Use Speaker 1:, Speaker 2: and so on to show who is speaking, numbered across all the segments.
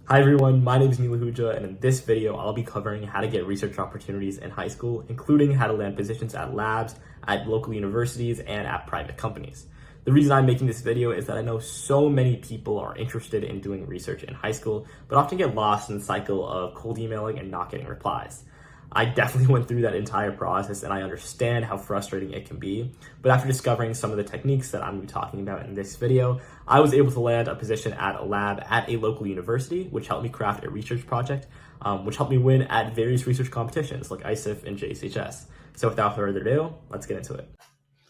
Speaker 1: Hi everyone, my name is Neil Huja, and in this video, I'll be covering how to get research opportunities in high school, including how to land positions at labs, at local universities, and at private companies. The reason I'm making this video is that I know so many people are interested in doing research in high school, but often get lost in the cycle of cold emailing and not getting replies. I definitely went through that entire process and I understand how frustrating it can be. But after discovering some of the techniques that I'm going to be talking about in this video, I was able to land a position at a lab at a local university, which helped me craft a research project, which helped me win at various research competitions like ISIF and JCHS. So without further ado, let's get into it.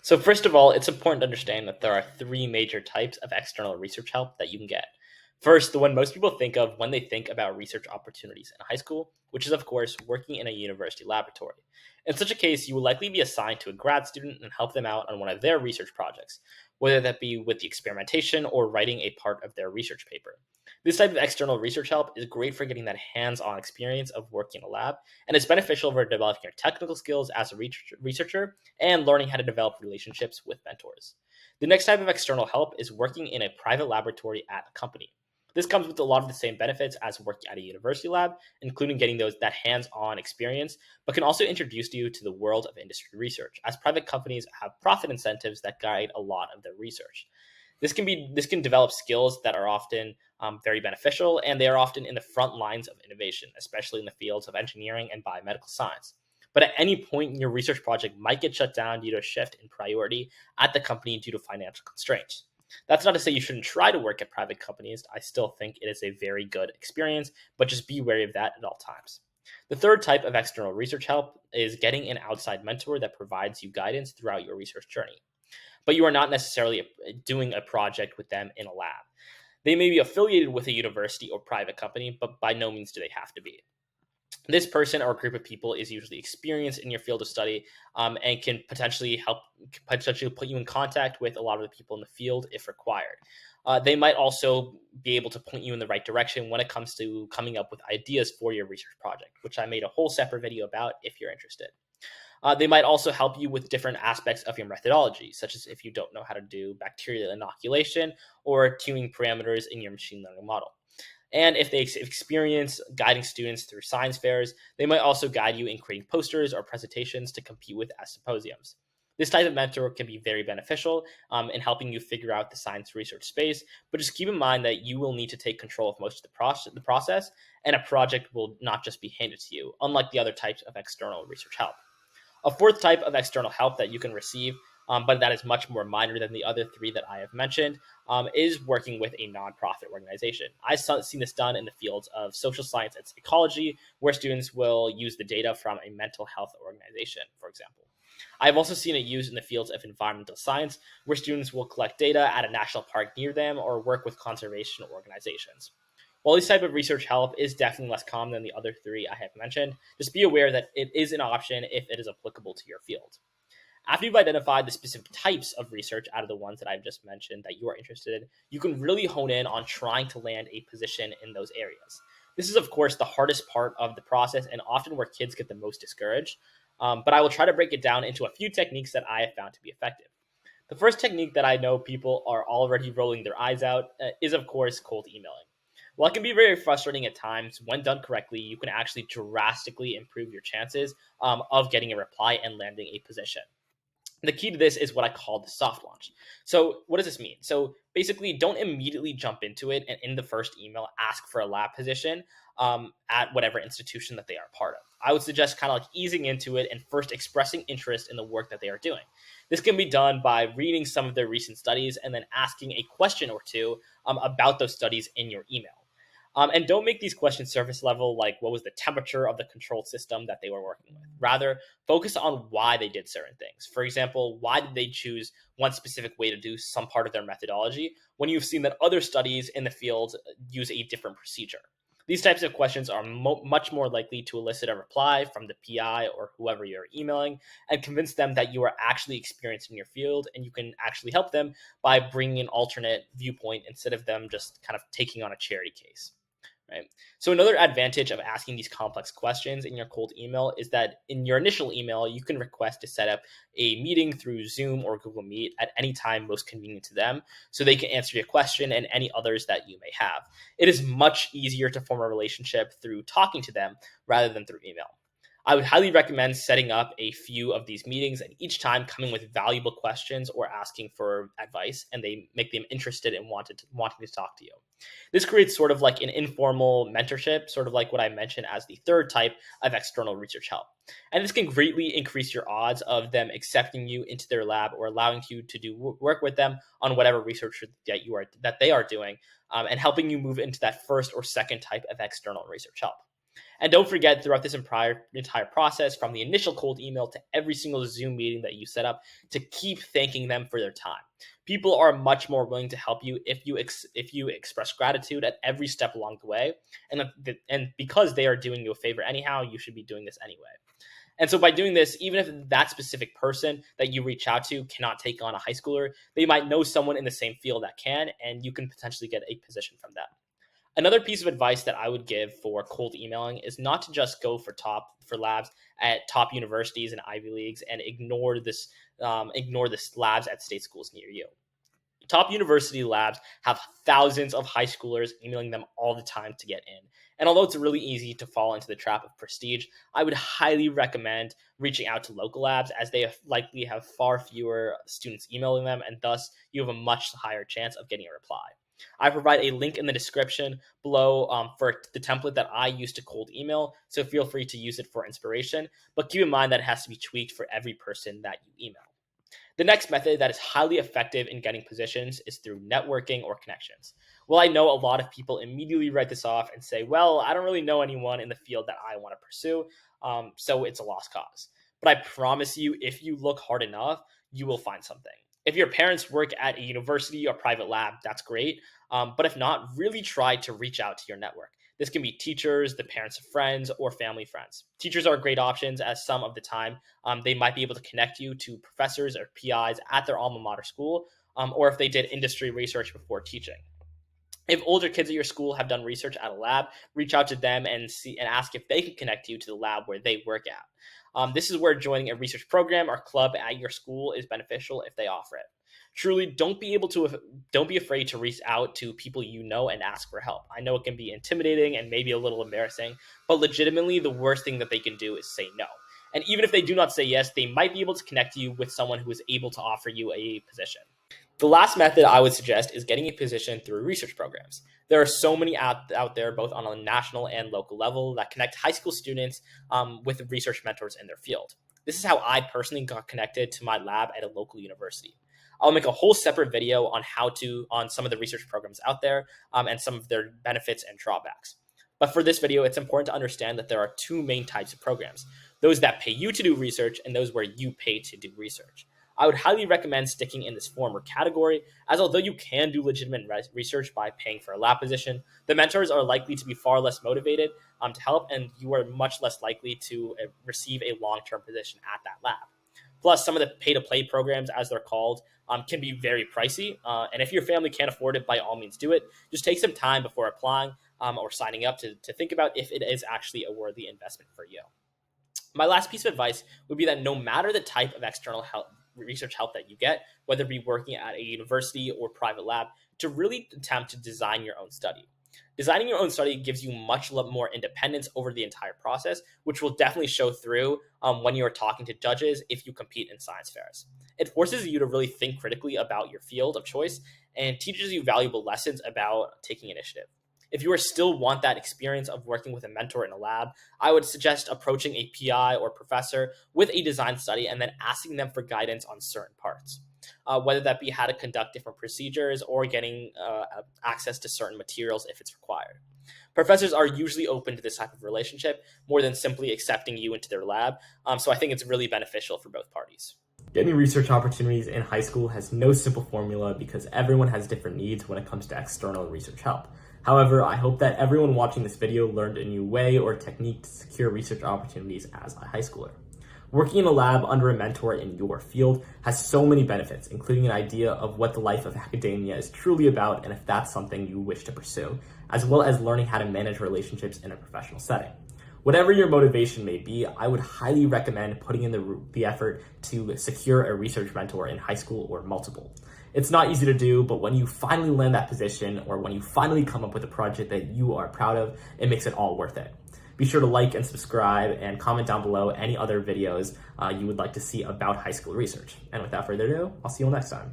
Speaker 2: So first of all, it's important to understand that there are three major types of external research help that you can get. First, the one most people think of when they think about research opportunities in high school, which is, of course, working in a university laboratory. In such a case, you will likely be assigned to a grad student and help them out on one of their research projects, whether that be with the experimentation or writing a part of their research paper. This type of external research help is great for getting that hands-on experience of working in a lab, and it's beneficial for developing your technical skills as a researcher and learning how to develop relationships with mentors. The next type of external help is working in a private laboratory at a company. This comes with a lot of the same benefits as working at a university lab, including getting that hands-on experience, but can also introduce you to the world of industry research, as private companies have profit incentives that guide a lot of their research. This can develop skills that are often very beneficial, and they are often in the front lines of innovation, especially in the fields of engineering and biomedical science. But at any point, your research project might get shut down due to a shift in priority at the company due to financial constraints. That's not to say you shouldn't try to work at private companies. I still think it is a very good experience, but just be wary of that at all times. The third type of external research help is getting an outside mentor that provides you guidance throughout your research journey, but you are not necessarily doing a project with them in a lab. They may be affiliated with a university or private company, but by no means do they have to be. This person or group of people is usually experienced in your field of study, and can potentially put you in contact with a lot of the people in the field if required. They might also be able to point you in the right direction when it comes to coming up with ideas for your research project, which I made a whole separate video about if you're interested. They might also help you with different aspects of your methodology, such as if you don't know how to do bacterial inoculation or tuning parameters in your machine learning model. And if they experience guiding students through science fairs, they might also guide you in creating posters or presentations to compete with at symposiums. This type of mentor can be very beneficial in helping you figure out the science research space, but just keep in mind that you will need to take control of most of the process, and a project will not just be handed to you, unlike the other types of external research help. A fourth type of external help that you can receive, but that is much more minor than the other three that I have mentioned, is working with a nonprofit organization. I've seen this done in the fields of social science and psychology, where students will use the data from a mental health organization, for example. I've also seen it used in the fields of environmental science, where students will collect data at a national park near them or work with conservation organizations. While this type of research help is definitely less common than the other three I have mentioned, just be aware that it is an option if it is applicable to your field. After you've identified the specific types of research out of the ones that I've just mentioned that you are interested in, you can really hone in on trying to land a position in those areas. This is, of course, the hardest part of the process and often where kids get the most discouraged. But I will try to break it down into a few techniques that I have found to be effective. The first technique that I know people are already rolling their eyes out is, of course, cold emailing. While it can be very frustrating at times, when done correctly, you can actually drastically improve your chances of getting a reply and landing a position. The key to this is what I call the soft launch. So, what does this mean? So, basically, don't immediately jump into it and in the first email ask for a lab position at whatever institution that they are part of. I would suggest kind of like easing into it and first expressing interest in the work that they are doing. This can be done by reading some of their recent studies and then asking a question or two about those studies in your email. And don't make these questions surface level, like what was the temperature of the control system that they were working with. Rather, focus on why they did certain things. For example, why did they choose one specific way to do some part of their methodology when you've seen that other studies in the field use a different procedure? These types of questions are much more likely to elicit a reply from the PI or whoever you're emailing and convince them that you are actually experienced in your field and you can actually help them by bringing an alternate viewpoint instead of them just kind of taking on a charity case. right? So another advantage of asking these complex questions in your cold email is that in your initial email, you can request to set up a meeting through Zoom or Google Meet at any time most convenient to them, so they can answer your question and any others that you may have. It is much easier to form a relationship through talking to them rather than through email. I would highly recommend setting up a few of these meetings and each time coming with valuable questions or asking for advice, and they make them interested in wanting to talk to you. This creates sort of like an informal mentorship, sort of like what I mentioned as the third type of external research help. And this can greatly increase your odds of them accepting you into their lab or allowing you to do work with them on whatever research that they are doing, and helping you move into that first or second type of external research help. And don't forget, throughout this entire process, from the initial cold email to every single Zoom meeting that you set up, to keep thanking them for their time. People are much more willing to help you if you express gratitude at every step along the way, and because they are doing you a favor anyhow, you should be doing this anyway. And so by doing this, even if that specific person that you reach out to cannot take on a high schooler, they might know someone in the same field that can, and you can potentially get a position from them. Another piece of advice that I would give for cold emailing is not to just go for labs at top universities and Ivy Leagues and ignore this labs at state schools near you. Top university labs have thousands of high schoolers emailing them all the time to get in. And although it's really easy to fall into the trap of prestige, I would highly recommend reaching out to local labs, as they likely have far fewer students emailing them, and thus you have a much higher chance of getting a reply. I provide a link in the description below for the template that I use to cold email, so feel free to use it for inspiration, but keep in mind that it has to be tweaked for every person that you email. The next method that is highly effective in getting positions is through networking or connections. Well, I know a lot of people immediately write this off and say, well, I don't really know anyone in the field that I want to pursue, so it's a lost cause. But I promise you, if you look hard enough, you will find something. If your parents work at a university or private lab, that's great. But if not, really try to reach out to your network. This can be teachers, the parents of friends, or family friends. Teachers are great options, as some of the time they might be able to connect you to professors or PIs at their alma mater school, or if they did industry research before teaching. If older kids at your school have done research at a lab, reach out to them and ask if they can connect you to the lab where they work at. This is where joining a research program or club at your school is beneficial if they offer it. Truly, don't be afraid to reach out to people you know and ask for help. I know it can be intimidating and maybe a little embarrassing, but legitimately the worst thing that they can do is say no. And even if they do not say yes, they might be able to connect you with someone who is able to offer you a position. The last method I would suggest is getting a position through research programs. There are so many out there, both on a national and local level, that connect high school students with research mentors in their field. This is how I personally got connected to my lab at a local university. I'll make a whole separate video on some of the research programs out there and some of their benefits and drawbacks. But for this video, it's important to understand that there are two main types of programs: those that pay you to do research and those where you pay to do research. I would highly recommend sticking in this former category, as although you can do legitimate research by paying for a lab position, the mentors are likely to be far less motivated to help, and you are much less likely to receive a long-term position at that lab. Plus, some of the pay-to-play programs, as they're called, can be very pricey, and if your family can't afford it, by all means do it. Just take some time before applying or signing up to think about if it is actually a worthy investment for you. My last piece of advice would be that no matter the type of external research help that you get, whether it be working at a university or private lab, to really attempt to design your own study. Designing your own study gives you much more independence over the entire process, which will definitely show through when you are talking to judges if you compete in science fairs. It forces you to really think critically about your field of choice and teaches you valuable lessons about taking initiative. If you still want that experience of working with a mentor in a lab, I would suggest approaching a PI or professor with a design study and then asking them for guidance on certain parts, whether that be how to conduct different procedures or getting access to certain materials if it's required. Professors are usually open to this type of relationship more than simply accepting you into their lab, so I think it's really beneficial for both parties.
Speaker 1: Getting research opportunities in high school has no simple formula because everyone has different needs when it comes to external research help. However, I hope that everyone watching this video learned a new way or technique to secure research opportunities as a high schooler. Working in a lab under a mentor in your field has so many benefits, including an idea of what the life of academia is truly about and if that's something you wish to pursue, as well as learning how to manage relationships in a professional setting. Whatever your motivation may be, I would highly recommend putting in the effort to secure a research mentor in high school or multiple. It's not easy to do, but when you finally land that position or when you finally come up with a project that you are proud of, it makes it all worth it. Be sure to like and subscribe and comment down below any other videos you would like to see about high school research. And without further ado, I'll see you all next time.